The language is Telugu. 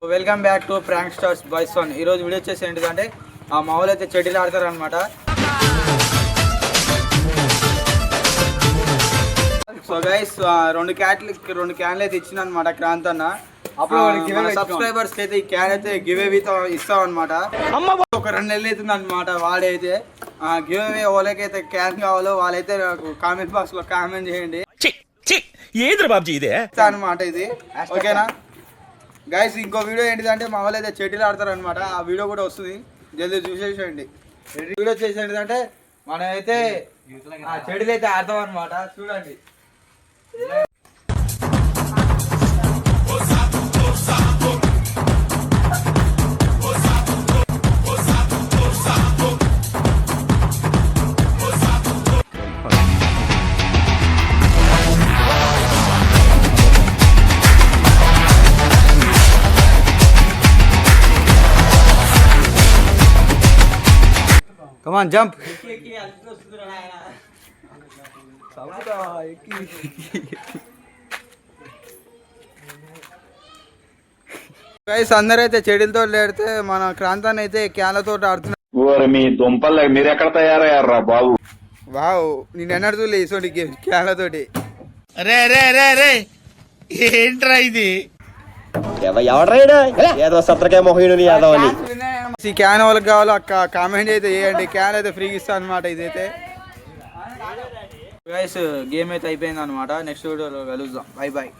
Welcome back to prank stars boys one. ఈరోజు వీడియో వచ్చేసి ఏంటిదంటే మా వాళ్ళు అయితే చెడ్డీలు ఆడతారు అనమాట. సో గైస్ రెండు క్యాన్లు అయితే ఇచ్చిన అనమాట క్రాంత్ అన్న. అప్పుడు సబ్స్క్రైబర్స్ అయితే ఈ క్యాన్ అయితే గివ్ అవేతో ఇస్తాం అనమాట. ఒక 2 నెలలు అవుతుంది అనమాట. వాడైతే గివ్ అవే వాళ్ళకైతే క్యాన్ కావాలో వాళ్ళైతే కామెంట్ బాక్స్ లో కామెంట్ చేయండి అనమాట. ఇది ఓకేనా గైస్? ఇంకో వీడియో ఏంటిదంటే మా వాళ్ళు అయితే చెడ్డీలు ఆడతారు అనమాట. ఆ వీడియో కూడా వస్తుంది, జల్దీ చూసేసేయండి. వీడియో వచ్చేసి ఏంటిదంటే మనమైతే చెడ్డీలు అయితే ఆడతాం అనమాట. చూడండి. Come on, jump. గైస్ అందరైతే చెడీలతో లేడితే మన క్రాంతాన్ని అయితే క్యాన్లతో ఆడుతున్నారు. మీ దుంపలు మీరు ఎక్కడ తయారయ్యారా బాబు? వావ్, నేను ఎన్నడూ లేసోడి క్యాన్లతోటి. ఏంట్రా ఇది? ఈ క్యాన్ వాళ్ళకి కావాలో కామెంట్ అయితే చేయండి. క్యాన్ అయితే ఫ్రీగా ఇస్తా అనమాట. ఇదైతే గైస్ గేమ్ అయితే అయిపోయింది అనమాట. నెక్స్ట్ వీడియోలో కలుద్దాం. Bye bye.